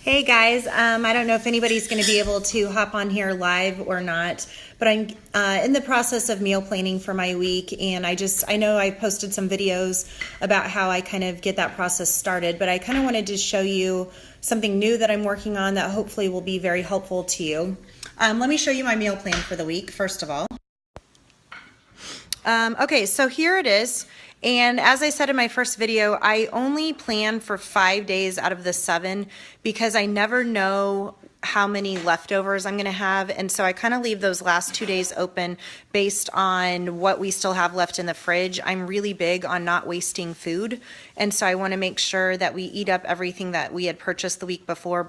Hey guys, I don't know if anybody's going to be able to hop on here live or not, but I'm in the process of meal planning for my week, and I know I posted some videos about how I kind of get that process started, but I kind of wanted to show you something new that I'm working on that hopefully will be very helpful to you. Let me show you my meal plan for the week, first of all. Okay, so here it is. And as I said in my first video, I only plan for 5 days out of the 7 because I never know how many leftovers I'm going to have. And so I kind of leave those last 2 days open based on what we still have left in the fridge. I'm really big on not wasting food. And so I want to make sure that we eat up everything that we had purchased the week before.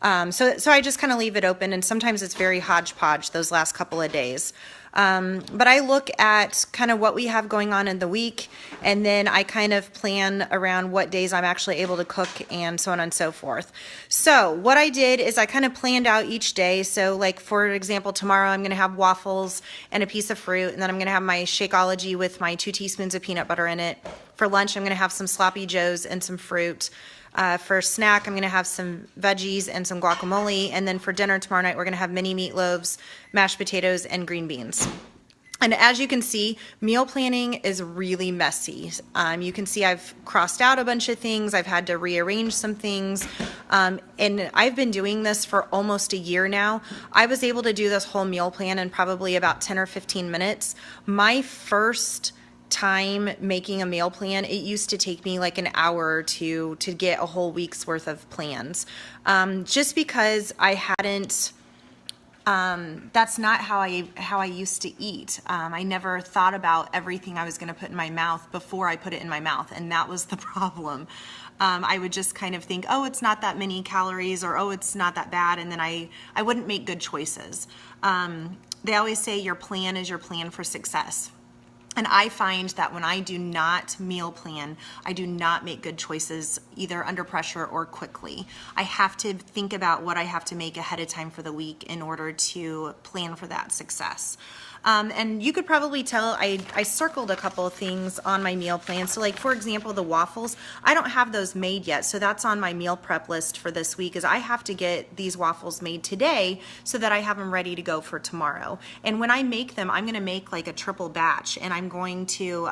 So I just kind of leave it open, and sometimes it's very hodgepodge those last couple of days. But I look at kind of what we have going on in the week, and then I kind of plan around what days I'm actually able to cook and so on and so forth. So what I did is I kind of planned out each day. So like, for example, tomorrow I'm going to have waffles and a piece of fruit, and then I'm going to have my Shakeology with my 2 teaspoons of peanut butter in it. For lunch, I'm going to have some Sloppy Joes and some fruit. For snack, I'm going to have some veggies and some guacamole. And then for dinner tomorrow night, we're going to have mini meatloaves, mashed potatoes, and green beans. And as you can see, meal planning is really messy. You can see I've crossed out a bunch of things. I've had to rearrange some things. And I've been doing this for almost a year now. I was able to do this whole meal plan in probably about 10 or 15 minutes. My first time making a meal plan, it used to take me like an hour or two to get a whole week's worth of plans, just because I hadn't that's not how I used to eat. I never thought about everything I was going to put in my mouth before I put it in my mouth, and that was the problem. I would just kind of think, oh, it's not that many calories, or oh, it's not that bad, and then I wouldn't make good choices. They always say your plan is your plan for success. And I find that when I do not meal plan, I do not make good choices either under pressure or quickly. I have to think about what I have to make ahead of time for the week in order to plan for that success. And you could probably tell I circled a couple of things on my meal plan. So like, for example, the waffles, I don't have those made yet. So that's on my meal prep list for this week, is I have to get these waffles made today so that I have them ready to go for tomorrow. And when I make them, I'm going to make like a triple batch, and I'm going to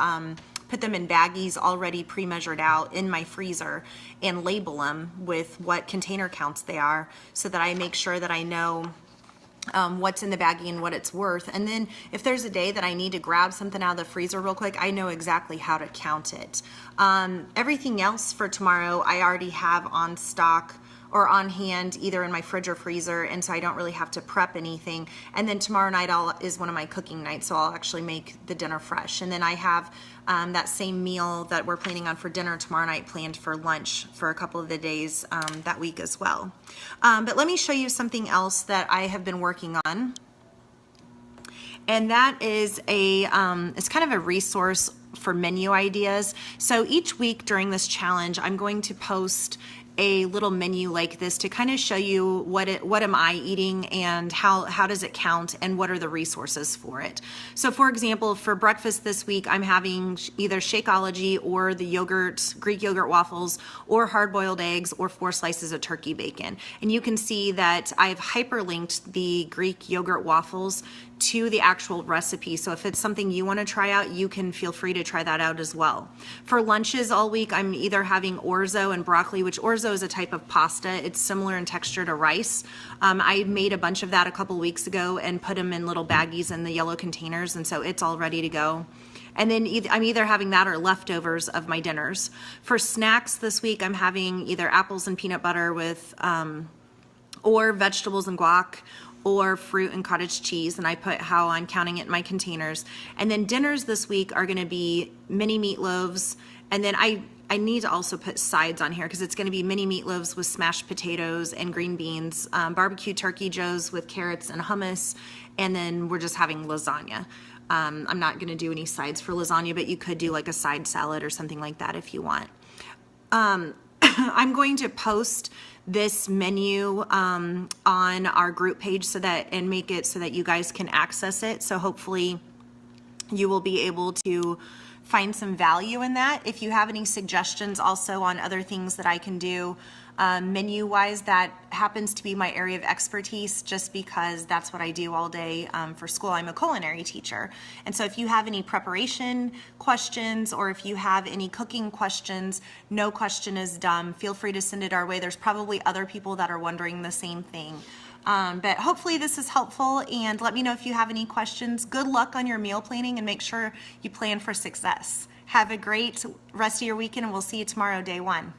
put them in baggies already pre-measured out in my freezer and label them with what container counts they are, so that I make sure that I know what's in the baggie and what it's worth. And then if there's a day that I need to grab something out of the freezer real quick, I know exactly how to count it. Everything else for tomorrow I already have on stock or on hand, either in my fridge or freezer, and so I don't really have to prep anything. And then tomorrow night is one of my cooking nights, so I'll actually make the dinner fresh. And then I have that same meal that we're planning on for dinner tomorrow night planned for lunch for a couple of the days that week as well. But let me show you something else that I have been working on. And that is it's kind of a resource for menu ideas. So each week during this challenge, I'm going to post a little menu like this to kind of show you what am I eating, and how does it count, and what are the resources for it. So for example, for breakfast this week, I'm having either Shakeology or the Greek yogurt waffles, or hard-boiled eggs, or 4 slices of turkey bacon. And you can see that I've hyperlinked the Greek yogurt waffles to the actual recipe. So if it's something you want to try out, you can feel free to try that out as well. For lunches all week, I'm either having orzo and broccoli, which orzo is a type of pasta. It's similar in texture to rice. I made a bunch of that a couple weeks ago and put them in little baggies in the yellow containers, and so it's all ready to go. And then I'm either having that or leftovers of my dinners. For snacks this week, I'm having either apples and peanut butter with, or vegetables and guac, or fruit and cottage cheese, and I put how I'm counting it in my containers. And then dinners this week are gonna be mini meatloaves, and then I need to also put sides on here because it's gonna be mini meatloaves with smashed potatoes and green beans, barbecue turkey joes with carrots and hummus, and then we're just having lasagna. I'm not gonna do any sides for lasagna, but you could do like a side salad or something like that if you want. I'm going to post this menu on our group page and make it so that you guys can access it. So hopefully you will be able to find some value in that. If you have any suggestions also on other things that I can do menu wise, that happens to be my area of expertise just because that's what I do all day for school. I'm a culinary teacher. And so if you have any preparation questions or if you have any cooking questions, no question is dumb. Feel free to send it our way. There's probably other people that are wondering the same thing. But hopefully this is helpful, and let me know if you have any questions. Good luck on your meal planning and make sure you plan for success. Have a great rest of your weekend, and we'll see you tomorrow, day one.